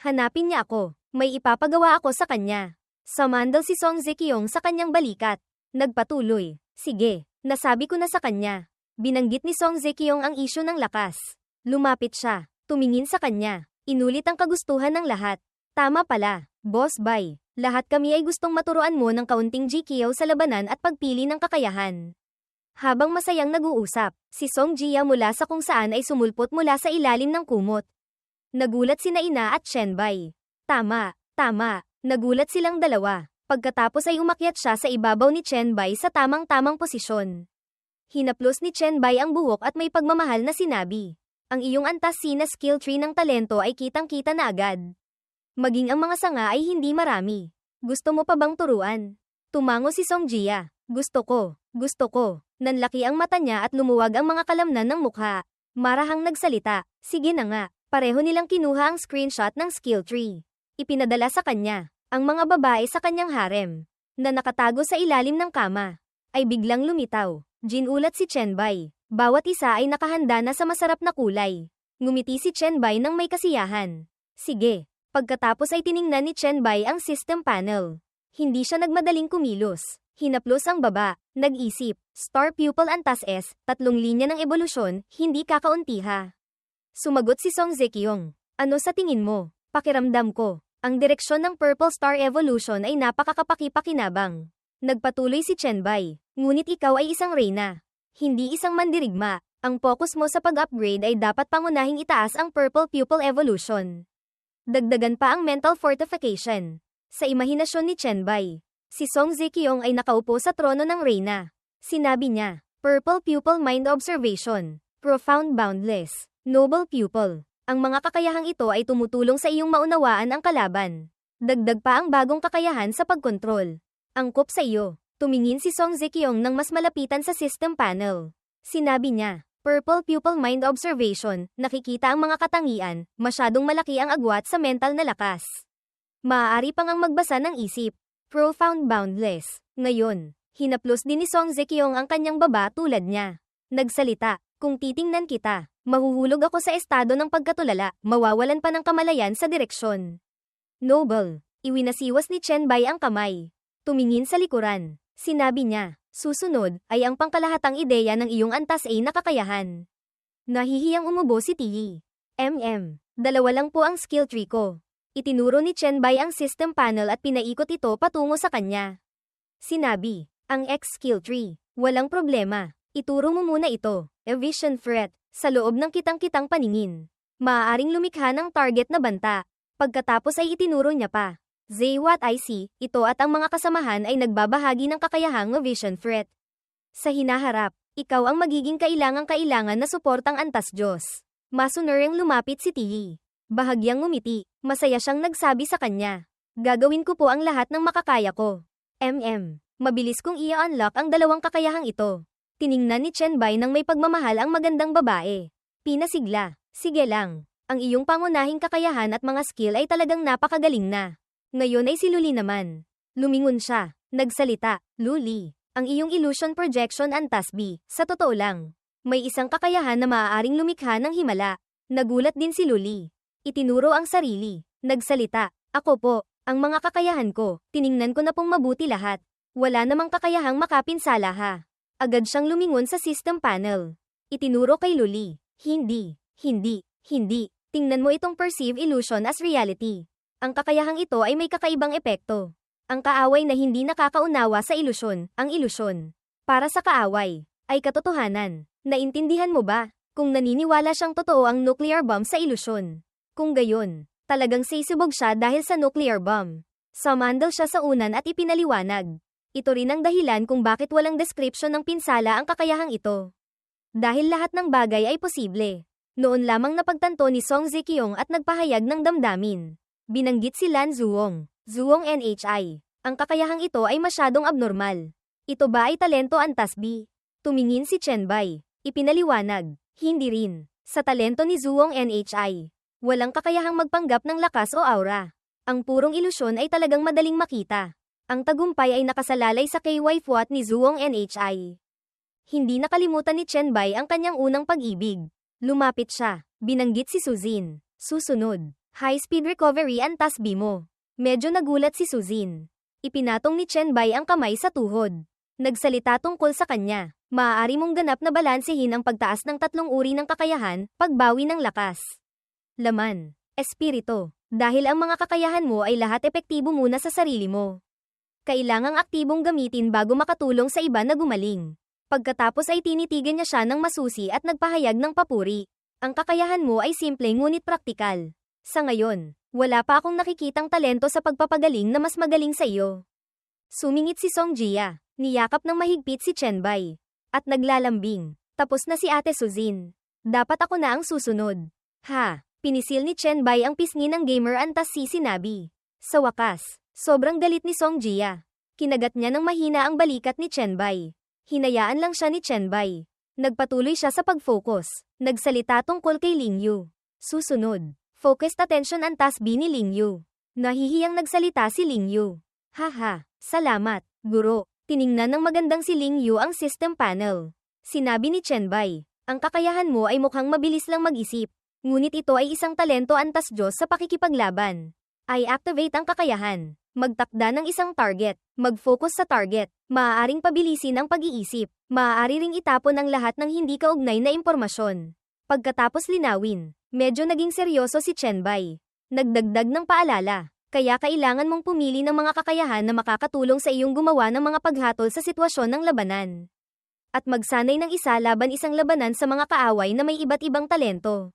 Hanapin niya ako. May ipapagawa ako sa kanya. Sumandal si Song Zekiong sa kanyang balikat. Nagpatuloy. Sige, nasabi ko na sa kanya. Binanggit ni Song Zekiong ang isyu ng lakas. Lumapit siya. Tumingin sa kanya. Inulit ang kagustuhan ng lahat. Tama pala, Boss Bai. Lahat kami ay gustong maturuan mo ng kaunting GKO sa labanan at pagpili ng kakayahan. Habang masayang nag-uusap, si Song Gia mula sa kung saan ay sumulpot mula sa ilalim ng kumot. Nagulat sina Ina at Chenbai. Tama. Nagulat silang dalawa. Pagkatapos ay umakyat siya sa ibabaw ni Chenbai sa tamang-tamang posisyon. Hinaplos ni Chenbai ang buhok at may pagmamahal na sinabi. Ang iyong antas na skill tree ng talento ay kitang-kita na agad. Maging ang mga sanga ay hindi marami. Gusto mo pa bang turuan? Tumango si Song Gia. Gusto ko. Nanlaki ang mata niya at lumuwag ang mga kalamnan ng mukha. Marahang nagsalita. Sige na nga. Pareho nilang kinuha ang screenshot ng skill tree. Ipinadala sa kanya. Ang mga babae sa kanyang harem, na nakatago sa ilalim ng kama, ay biglang lumitaw. Ginulat si Chenbai. Bawat isa ay nakahanda na sa masarap na kulay. Ngumiti si Chenbai nang may kasiyahan. Sige. Pagkatapos ay tiningnan ni Chenbai ang system panel. Hindi siya nagmadaling kumilos. Hinaplos ang baba. Nag-isip. Star Pupil Antas S, 3 linya ng ebolusyon, hindi kakauntiha. Sumagot si Song Zekiong. Ano sa tingin mo? Pakiramdam ko. Ang direksyon ng Purple Star Evolution ay napakakapaki-pakinabang. Nagpatuloy si Chenbai. Ngunit ikaw ay isang reyna. Hindi isang mandirigma. Ang focus mo sa pag-upgrade ay dapat pangunahing itaas ang Purple Pupil Evolution. Dagdagan pa ang mental fortification. Sa imahinasyon ni Chenbai, si Song Zekiong ay nakaupo sa trono ng reyna. Sinabi niya. Purple Pupil Mind Observation. Profound Boundless. Noble Pupil. Ang mga kakayahang ito ay tumutulong sa iyong maunawaan ang kalaban. Dagdag pa ang bagong kakayahan sa pagkontrol. Angkop sa iyo. Tumingin si Song Zekyong ng mas malapitan sa system panel. Sinabi niya. Purple Pupil Mind Observation. Nakikita ang mga katangian, masyadong malaki ang agwat sa mental na lakas. Maaari pang ang magbasa ng isip. Profound Boundless. Ngayon, hinaplos din ni Song Zekyong ang kanyang baba tulad niya. Nagsalita, kung titingnan kita, mahuhulog ako sa estado ng pagkatulala, mawawalan pa ng kamalayan sa direksyon. Noble. Iwinasiwas ni Chen Bai ang kamay. Tumingin sa likuran. Sinabi niya, susunod ay ang pangkalahatang ideya ng iyong antas ay nakakayahan. Nahihiyang umubo si Tiyi. Dalawa lang po ang skill tree ko. Itinuro ni Chen Bai ang system panel at pinaikot ito patungo sa kanya. Sinabi, ang X skill tree, walang problema. Ituro mo muna ito, a vision threat, sa loob ng kitang-kitang paningin. Maaaring lumikha ng target na banta. Pagkatapos ay itinuro niya pa. What I see, ito at ang mga kasamahan ay nagbabahagi ng kakayahang vision threat. Sa hinaharap, ikaw ang magiging kailangan na suportang antas Diyos. Masunuring lumapit si Tiyi. Bahagyang ngumiti, masaya siyang nagsabi sa kanya. Gagawin ko po ang lahat ng makakaya ko. Mabilis kong i-unlock ang dalawang kakayahang ito. Tiningnan ni Chen Bai nang may pagmamahal ang magandang babae. Pinasigla, sige lang. Ang iyong pangunahing kakayahan at mga skill ay talagang napakagaling na. Ngayon ay si Luli naman. Lumingon siya. Nagsalita, Luli, ang iyong illusion projection antas B, sa totoo lang. May isang kakayahan na maaaring lumikha ng himala. Nagulat din si Luli. Itinuro ang sarili. Nagsalita, ako po, ang mga kakayahan ko, tiningnan ko na pong mabuti lahat. Wala namang kakayahang makapinsala ha. Agad siyang lumingon sa system panel. Itinuro kay Luli. Hindi. Tingnan mo itong perceive illusion as reality. Ang kakayahang ito ay may kakaibang epekto. Ang kaaway na hindi nakakaunawa sa ilusyon, ang ilusyon. Para sa kaaway, ay katotohanan. Naintindihan mo ba? Kung naniniwala siyang totoo ang nuclear bomb sa ilusyon. Kung gayon, talagang sisibog siya dahil sa nuclear bomb. Sumandal siya sa unan at ipinaliwanag. Ito rin ang dahilan kung bakit walang description ng pinsala ang kakayahang ito. Dahil lahat ng bagay ay posible. Noon lamang napagtanto ni Song Zekyong at nagpahayag ng damdamin. Binanggit si Lan Zuong NHI. Ang kakayahang ito ay masyadong abnormal. Ito ba ay talento antas B? Tumingin si Chen Bai. Ipinaliwanag. Hindi rin. Sa talento ni Zuong NHI. Walang kakayahang magpanggap ng lakas o aura. Ang purong ilusyon ay talagang madaling makita. Ang tagumpay ay nakasalalay sa KY Fuat ni Zuong NHI. Hindi nakalimutan ni Chen Bai ang kanyang unang pag-ibig. Lumapit siya. Binanggit si Suzin. Susunod. High-speed recovery antas B mo. Medyo nagulat si Suzin. Ipinatong ni Chen Bai ang kamay sa tuhod. Nagsalita tungkol sa kanya. Maaari mong ganap na balansehin ang pagtaas ng tatlong uri ng kakayahan, pagbawi ng lakas. Laman. Espiritu. Dahil ang mga kakayahan mo ay lahat epektibo muna sa sarili mo. Kailangang aktibong gamitin bago makatulong sa iba na gumaling. Pagkatapos ay tinitigan niya siya ng masusi at nagpahayag ng papuri. Ang kakayahan mo ay simple ngunit praktikal. Sa ngayon, wala pa akong nakikitang talento sa pagpapagaling na mas magaling sa iyo. Sumingit si Song Jia, niyakap ng mahigpit si Chen Bai. At naglalambing, tapos na si Ate Suzin. Dapat ako na ang susunod. Ha, pinisil ni Chen Bai ang pisngi ng gamer antas si sinabi. Sa wakas, sobrang galit ni Song Jia. Kinagat niya ng mahina ang balikat ni Chen Bai. Hinayaan lang siya ni Chen Bai. Nagpatuloy siya sa pag-focus. Nagsalita tungkol kay Ling Yu. Susunod. Focused attention antas B ni Ling Yu. Nahihiyang nagsalita si Ling Yu. Haha, salamat, guro. Tiningnan ng magandang si Ling Yu ang system panel. Sinabi ni Chen Bai, ang kakayahan mo ay mukhang mabilis lang mag-isip. Ngunit ito ay isang talento antas Diyos sa pakikipaglaban. I activate ang kakayahan. Magtakda ng isang target. Mag-focus sa target. Maaaring pabilisin ang pag-iisip. Maaari ring itapon ang lahat ng hindi kaugnay na impormasyon. Pagkatapos linawin. Medyo naging seryoso si Chen Bai. Nagdagdag ng paalala. Kaya kailangan mong pumili ng mga kakayahan na makakatulong sa iyong gumawa ng mga paghatol sa sitwasyon ng labanan. At magsanay ng isa laban isang labanan sa mga kaaway na may iba't ibang talento.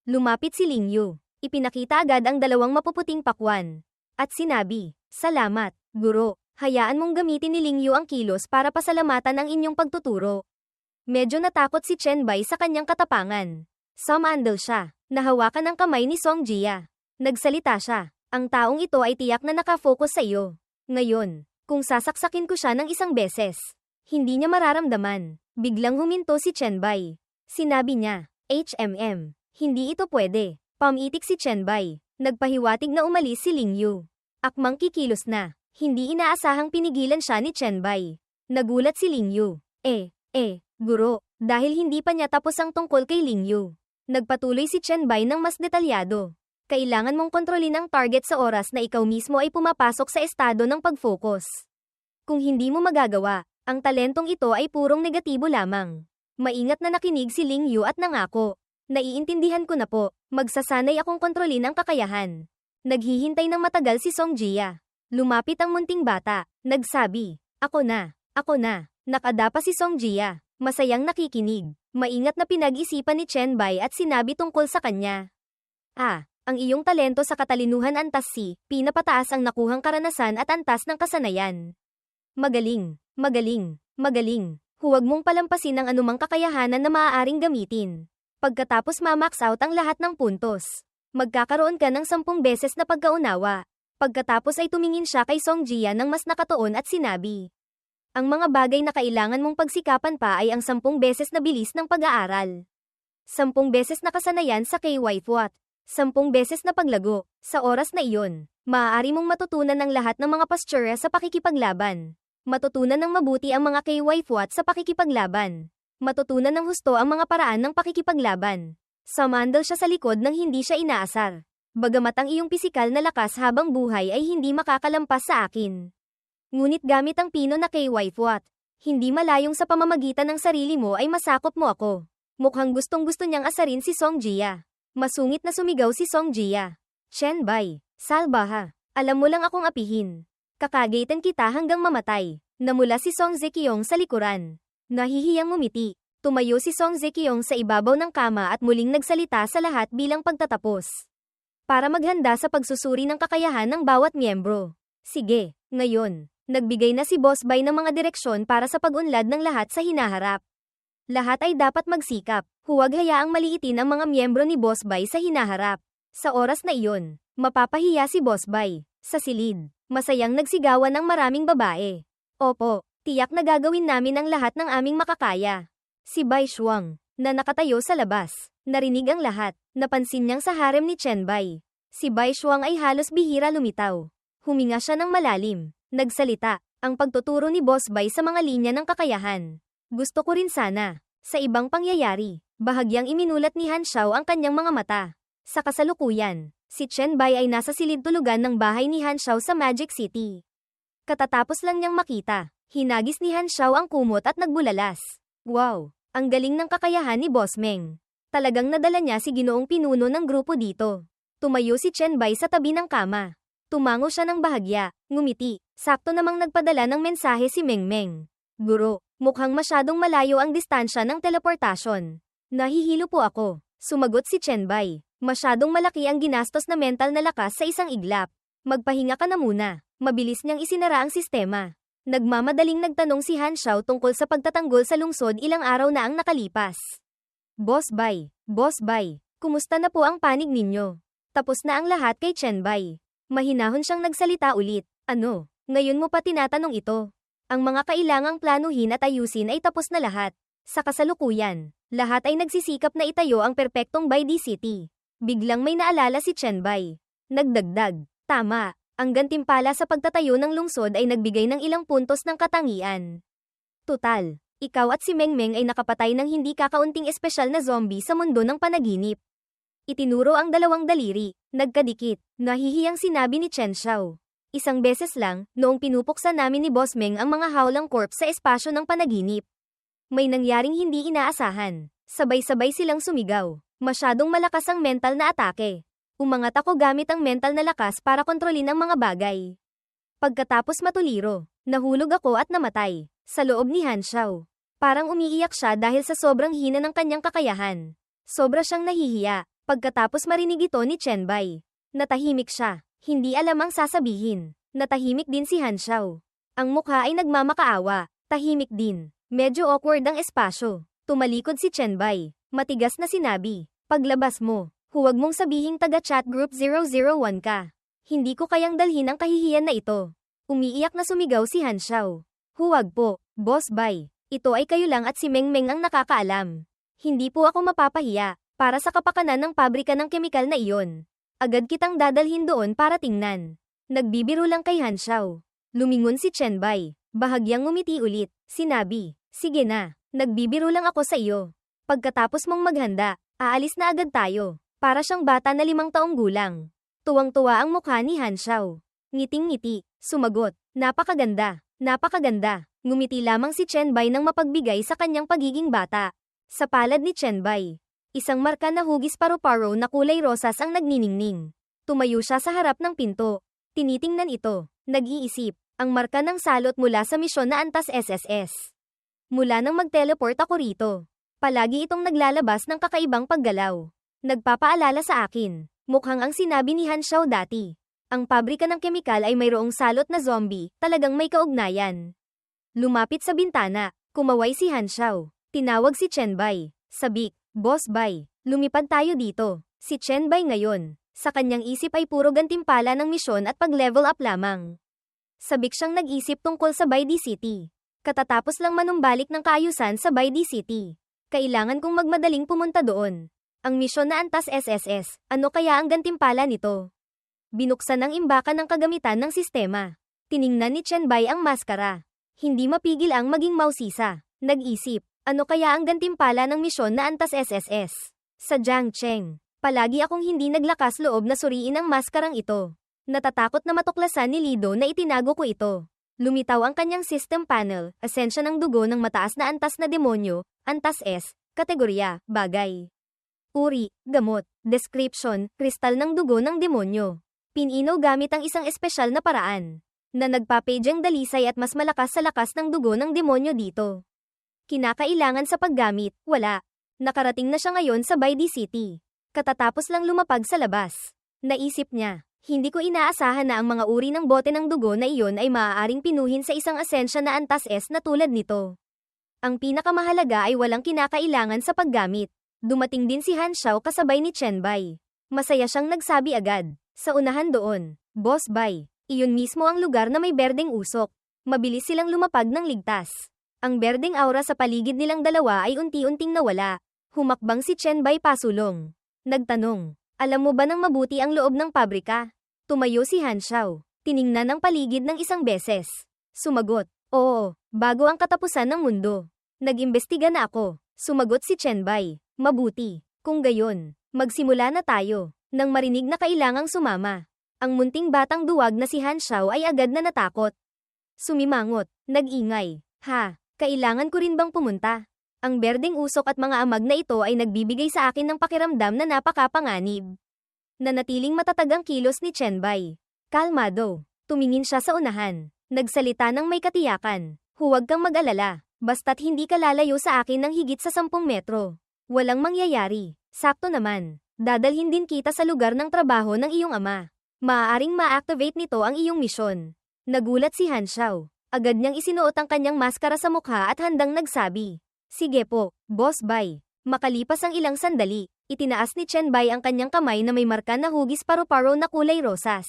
Lumapit si Ling Yu. Ipinakita agad ang dalawang mapuputing pakwan. At sinabi, salamat, guro. Hayaan mong gamitin ni Lingyu ang kilos para pasalamatan ang inyong pagtuturo. Medyo natakot si Chen Bai sa kanyang katapangan. Sumandal siya. Nahawakan ang kamay ni Song Jia. Nagsalita siya. Ang taong ito ay tiyak na nakafocus sa iyo. Ngayon, kung sasaksakin ko siya ng isang beses, hindi niya mararamdaman. Biglang huminto si Chen Bai. Sinabi niya, HMM. Hindi ito pwede. Pamitik si Chen Bai. Nagpahiwatig na umalis si Lingyu. Akmang kikilos na. Hindi inaasahang pinigilan siya ni Chen Bai. Nagulat si Lingyu. Guro, dahil hindi pa niya tapos ang tungkol kay Lingyu. Nagpatuloy si Chen Bai ng mas detalyado. Kailangan mong kontrolin ang target sa oras na ikaw mismo ay pumapasok sa estado ng pag-focus. Kung hindi mo magagawa, ang talentong ito ay purong negatibo lamang. Maingat na nakinig si Lingyu at nangako. Naiintindihan ko na po, magsasanay akong kontrolin ang kakayahan. Naghihintay ng matagal si Song Jia. Lumapit ang munting bata, nagsabi, ako na. Nakadapa si Song Jia, masayang nakikinig. Maingat na pinag-isipan ni Chen Bai at sinabi tungkol sa kanya. Ang iyong talento sa katalinuhan antas si, pinapataas ang nakuhang karanasan at antas ng kasanayan. Magaling. Huwag mong palampasin ang anumang kakayahanan na maaaring gamitin. Pagkatapos ma-max out ang lahat ng puntos, magkakaroon ka ng 10 beses na pagkaunawa. Pagkatapos ay tumingin siya kay Song Jia ng mas nakatuon at sinabi. Ang mga bagay na kailangan mong pagsikapan pa ay ang 10 beses na bilis ng pag-aaral. 10 beses na kasanayan sa KY-FWAT. 10 beses na paglago. Sa oras na iyon, maaari mong matutunan ng lahat ng mga postura sa pakikipaglaban. Matutunan ng mabuti ang mga KY-FWAT sa pakikipaglaban. Matutunan ng husto ang mga paraan ng pakikipaglaban. Sumandal siya sa likod nang hindi siya inaasar. Bagamat ang iyong pisikal na lakas habang buhay ay hindi makakalampas sa akin. Ngunit gamit ang pino na KY-FWAT, hindi malayong sa pamamagitan ng sarili mo ay masakop mo ako. Mukhang gustong-gusto niyang asarin si Song Jia. Masungit na sumigaw si Song Jia. Chen Bai, salbaha. Alam mo lang akong apihin. Kakagaitan kita hanggang mamatay. Namula si Song Zekiong sa likuran. Nahihiyang ngumiti. Tumayo si Song Zekiong sa ibabaw ng kama at muling nagsalita sa lahat bilang pagtatapos. Para maghanda sa pagsusuri ng kakayahan ng bawat miyembro. Sige, ngayon, nagbigay na si Boss Bai ng mga direksyon para sa pag-unlad ng lahat sa hinaharap. Lahat ay dapat magsikap, huwag hayaang maliitin ang mga miyembro ni Boss Bai sa hinaharap. Sa oras na iyon, mapapahiya si Boss Bai. Sa silid, masayang nagsigawan ng maraming babae. Opo, tiyak na gagawin namin ang lahat ng aming makakaya. Si Bai Shuang, na nakatayo sa labas, narinig ang lahat. Napansin niyang sa harem ni Chen Bai. Si Bai Shuang ay halos bihira lumitaw. Huminga siya ng malalim. Nagsalita, ang pagtuturo ni Boss Bai sa mga linya ng kakayahan. Gusto ko rin sana. Sa ibang pangyayari, bahagyang iminulat ni Han Xiao ang kanyang mga mata. Sa kasalukuyan, si Chen Bai ay nasa silid tulugan ng bahay ni Han Xiao sa Magic City. Katatapos lang niyang makita, hinagis ni Han Xiao ang kumot at nagbulalas. Wow, ang galing ng kakayahan ni Boss Meng. Talagang nadala niya si Ginoong pinuno ng grupo dito. Tumayo si Chen Bai sa tabi ng kama. Tumango siya ng bahagya, ngumiti. Sakto namang nagpadala ng mensahe si Meng Meng. Guro, mukhang masyadong malayo ang distansya ng teleportasyon. Nahihilo po ako. Sumagot si Chen Bai. Masyadong malaki ang ginastos na mental na lakas sa isang iglap. Magpahinga ka na muna. Mabilis niyang isinara ang sistema. Nagmamadaling nagtanong si Han Xiao tungkol sa pagtatanggol sa lungsod ilang araw na ang nakalipas. Boss Bai, kumusta na po ang panig ninyo? Tapos na ang lahat kay Chen Bai. Mahinahon siyang nagsalita ulit. Ano, ngayon mo pa tinatanong ito? Ang mga kailangang planuhin at ayusin ay tapos na lahat. Sa kasalukuyan, lahat ay nagsisikap na itayo ang perpektong Bai Di City. Biglang may naalala si Chen Bai. Nagdagdag, tama, ang gantimpala sa pagtatayo ng lungsod ay nagbigay ng ilang puntos ng katangian. Tutal. Ikaw at si Meng Meng ay nakapatay ng hindi kakaunting espesyal na zombie sa mundo ng panaginip. Itinuro ang dalawang daliri, nagkadikit, nahihiyang sinabi ni Chen Xiao. Isang beses lang, noong pinupuksan namin ni Boss Meng ang mga howlang corpse sa espasyo ng panaginip. May nangyaring hindi inaasahan. Sabay-sabay silang sumigaw. Masyadong malakas ang mental na atake. Umangat ako gamit ang mental na lakas para kontrolin ang mga bagay. Pagkatapos matuliro, nahulog ako at namatay. Sa loob ni Han Xiao. Parang umiiyak siya dahil sa sobrang hina ng kanyang kakayahan. Sobra siyang nahihiya. Pagkatapos marinig ito ni Chen Bai. Natahimik siya. Hindi alam ang sasabihin. Natahimik din si Han Xiao. Ang mukha ay nagmamakaawa, tahimik din. Medyo awkward ang espasyo. Tumalikod si Chenbei. Matigas na sinabi, paglabas mo, huwag mong sabihing taga-chat group 001 ka. Hindi ko kayang dalhin ang kahihiyan na ito. Umiiyak na sumigaw si Han Xiao. Huwag po, Boss Bai. Ito ay kayo lang at si Meng Meng ang nakakaalam. Hindi po ako mapapahiya, para sa kapakanan ng pabrika ng kemikal na iyon. Agad kitang dadalhin doon para tingnan. Nagbibiro lang kay Han Xiao. Lumingon si Chenbei. Bahagyang ngumiti ulit. Sinabi, sige na, nagbibiro lang ako sa iyo. Pagkatapos mong maghanda, aalis na agad tayo. Para siyang bata na 5 taong gulang. Tuwang-tuwa ang mukha ni Han Xiao. Ngiting-ngiti, sumagot, napakaganda, napakaganda. Ngumiti lamang si Chenbei nang mapagbigay sa kanyang pagiging bata. Sa palad ni Chenbei, isang marka na hugis paru-paro na kulay rosas ang nagniningning. Tumayo siya sa harap ng pinto. Tinitingnan ito, nag-iisip, ang marka ng salot mula sa misyon na antas SSS. Mula nang mag-teleport ako rito, palagi itong naglalabas ng kakaibang paggalaw. Nagpapaalala sa akin, mukhang ang sinabi ni Han Xiao dati. Ang pabrika ng kemikal ay mayroong salot na zombie, talagang may kaugnayan. Lumapit sa bintana, kumaway si Han Xiao. Tinawag si Chenbei. Sabik, Boss Bai, lumipad tayo dito. Si Chenbei ngayon, sa kanyang isip ay puro gantimpala ng misyon at pag-level up lamang. Sabik siyang nag-isip tungkol sa Baidi City. Katatapos lang manumbalik ng kaayusan sa Baidi City. Kailangan kong magmadaling pumunta doon. Ang misyon na antas SSS, ano kaya ang gantimpala nito? Binuksan ang imbakan ng kagamitan ng sistema. Tiningnan ni Chenbei ang maskara. Hindi mapigil ang maging mausisa. Nag-isip, ano kaya ang gantimpala ng misyon na antas SSS? Sa Jiang Cheng, palagi akong hindi naglakas loob na suriin ang maskarang ito. Natatakot na matuklasan ni Lido na itinago ko ito. Lumitaw ang kanyang system panel, asensya ng dugo ng mataas na antas na demonyo, antas S, kategorya, bagay. Uri, gamot, description, kristal ng dugo ng demonyo. Pininaw gamit ang isang espesyal na paraan, na nagpapadyang dalisay at mas malakas sa lakas ng dugo ng demonyo dito. Kinakailangan sa paggamit, wala. Nakarating na siya ngayon sa Baidi City. Katatapos lang lumapag sa labas. Naisip niya, hindi ko inaasahan na ang mga uri ng bote ng dugo na iyon ay maaaring pinuhin sa isang asensya na antas S na tulad nito. Ang pinakamahalaga ay walang kinakailangan sa paggamit. Dumating din si Han Xiao kasabay ni Chenbei. Masaya siyang nagsabi agad. Sa unahan doon, Boss Bai, iyon mismo ang lugar na may berdeng usok. Mabilis silang lumapag ng ligtas. Ang berdeng aura sa paligid nilang dalawa ay unti-unting nawala. Humakbang si Chenbei pasulong. Nagtanong, alam mo ba nang mabuti ang loob ng pabrika? Tumayo si Han Xiao. Tiningnan ang paligid ng isang beses. Sumagot, oo, bago ang katapusan ng mundo. Nag-imbestiga na ako. Sumagot si Chenbei. Mabuti. Kung gayon, magsimula na tayo. Nang marinig na kailangang sumama, ang munting batang duwag na si Han Xiao ay agad na natakot. Sumimangot, nag-ingay. Ha, kailangan ko rin bang pumunta? Ang berdeng usok at mga amag na ito ay nagbibigay sa akin ng pakiramdam na napakapanganib. Nanatiling matatag ang kilos ni Chenbei. Kalmado. Tumingin siya sa unahan. Nagsalita ng may katiyakan. Huwag kang mag-alala. Basta't hindi ka lalayo sa akin ng higit sa 10 metro. Walang mangyayari. Sakto naman. Dadalhin din kita sa lugar ng trabaho ng iyong ama. Maaaring ma-activate nito ang iyong misyon. Nagulat si Han Xiao. Agad niyang isinuot ang kanyang maskara sa mukha at handang nagsabi. Sige po, Boss Bai. Makalipas ang ilang sandali, itinaas ni Chenbei ang kanyang kamay na may marka na hugis paru-paro na kulay rosas.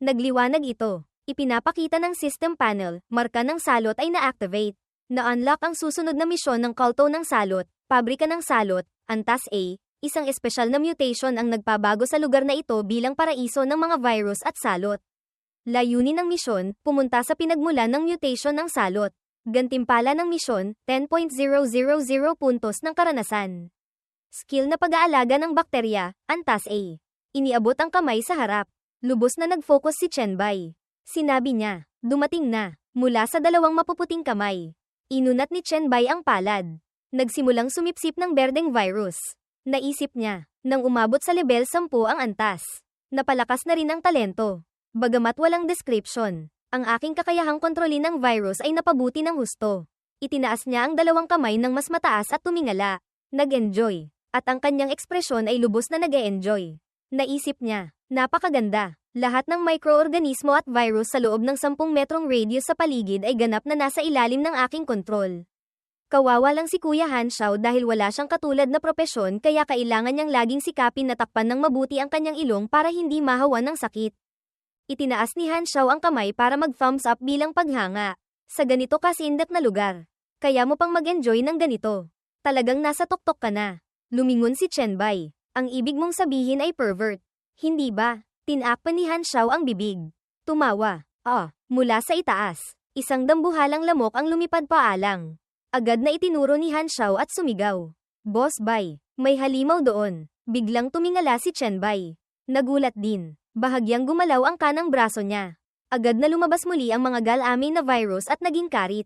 Nagliwanag ito. Ipinapakita ng system panel, marka ng salot ay na-activate. Na-unlock ang susunod na misyon ng kulto ng salot, pabrika ng salot, antas A. Isang espesyal na mutation ang nagpabago sa lugar na ito bilang paraiso ng mga virus at salot. Layunin ng misyon, pumunta sa pinagmulan ng mutation ng salot. Gantimpala ng misyon, 10.000 puntos ng karanasan. Skill na pag-aalaga ng bakterya, antas A. Iniabot ang kamay sa harap. Lubos na nag-focus si Chenbei. Sinabi niya, dumating na, mula sa dalawang mapuputing kamay. Inunat ni Chenbei ang palad. Nagsimulang sumipsip ng berdeng virus. Naisip niya, nang umabot sa level 10 ang antas. Napalakas na rin ang talento. Bagamat walang description, ang aking kakayahang kontrolin ng virus ay napabuti ng husto. Itinaas niya ang dalawang kamay ng mas mataas at tumingala. Nag-enjoy. At ang kanyang ekspresyon ay lubos na nag-e-enjoy. Naisip niya, napakaganda. Lahat ng microorganismo at virus sa loob ng 10 metrong radius sa paligid ay ganap na nasa ilalim ng aking kontrol. Kawawa lang si Kuya Hanshao dahil wala siyang katulad na propesyon kaya kailangan niyang laging sikapin na takpan ng mabuti ang kanyang ilong para hindi mahawa ng sakit. Itinaas ni Hanshao ang kamay para mag-thumbs up bilang paghanga. Sa ganito kasindak na lugar. Kaya mo pang mag-enjoy ng ganito. Talagang nasa tuktok ka na. Lumingon si Chenbai. Ang ibig mong sabihin ay pervert. Hindi ba? Tinakpan ni Hanshao ang bibig. Tumawa. Mula sa itaas. Isang dambuhalang lamok ang lumipad paalang. Agad na itinuro ni Hanshao at sumigaw. Boss Bai, may halimaw doon. Biglang tumingala si Chenbai. Nagulat din. Bahagyang gumalaw ang kanang braso niya. Agad na lumabas muli ang mga galaming na virus at naging karit.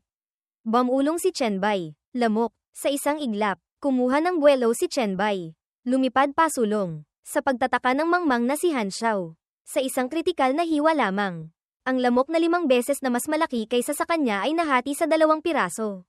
Bamulong si Chenbai. Lamok. Sa isang iglap, kumuha ng buwelo si Chenbai. Lumipad pasulong. Sa pagtataka ng mangmang na si Hanshao. Sa isang kritikal na hiwa lamang. Ang lamok na 5 beses na mas malaki kaysa sa kanya ay nahati sa 2 piraso.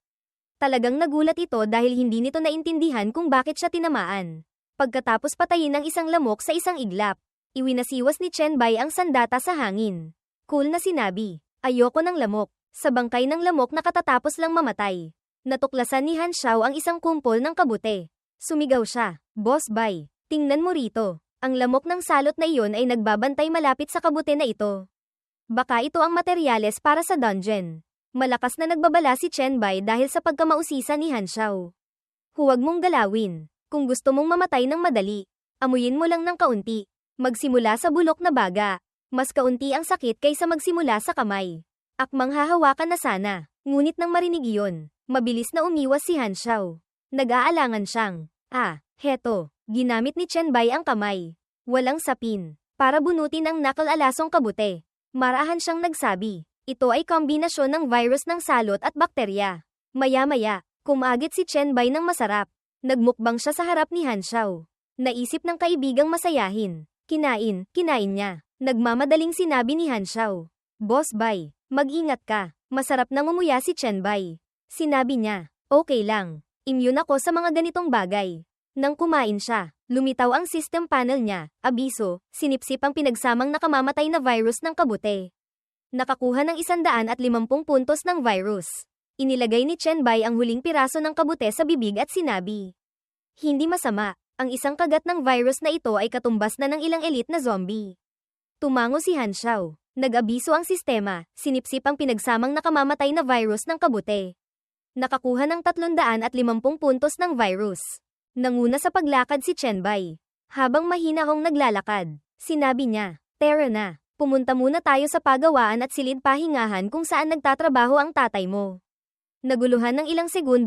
Talagang nagulat ito dahil hindi nito naintindihan kung bakit siya tinamaan. Pagkatapos patayin ng isang lamok sa isang iglap, iwinasiwas ni Chenbai ang sandata sa hangin. Cool na sinabi, ayoko ng lamok. Sa bangkay ng lamok na katatapos lang mamatay. Natuklasan ni Hanshao ang isang kumpol ng kabute. Sumigaw siya, Boss Bai, tingnan mo rito. Ang lamok ng salot na iyon ay nagbabantay malapit sa kabute na ito. Baka ito ang materyales para sa dungeon. Malakas na nagbabala si Chenbai dahil sa pagkamausisa ni Hanshao. Huwag mong galawin. Kung gusto mong mamatay ng madali, amuyin mo lang ng kaunti. Magsimula sa bulok na baga. Mas kaunti ang sakit kaysa magsimula sa kamay. Akmang hahawakan na sana. Ngunit nang marinig iyon, mabilis na umiwas si Hanshao. Nag-aalangan siyang, heto. Ginamit ni Chenbai ang kamay. Walang sapin. Para bunutin ang nakal-alasong kabute. Marahan siyang nagsabi. Ito ay kombinasyon ng virus ng salot at bakterya. Maya-maya, kumagit si Chenbai ng masarap. Nagmukbang siya sa harap ni Hanshao. Naisip ng kaibigang masayahin. Kinain niya. Nagmamadaling sinabi ni Hanshao. Boss Bai, mag-ingat ka. Masarap na ngumuya si Chenbai. Sinabi niya, okay lang. Immune ako sa mga ganitong bagay. Nang kumain siya, lumitaw ang system panel niya. Abiso, sinipsip ang pinagsamang nakamamatay na virus ng kabute. Nakakuha ng 150 puntos ng virus. Inilagay ni Chenbai ang huling piraso ng kabute sa bibig at sinabi, hindi masama, ang isang kagat ng virus na ito ay katumbas na ng ilang elite na zombie. Tumango si Hanshao. Nag-abiso ang sistema, sinipsip ang pinagsamang nakamamatay na virus ng kabute. Nakakuha ng 350 puntos ng virus. Nanguna sa paglakad si Chenbai. Habang mahinahong naglalakad, sinabi niya, tara na. Pumunta muna tayo sa pagawaan at silid pahingahan kung saan nagtatrabaho ang tatay mo. Naguluhan ng ilang segundo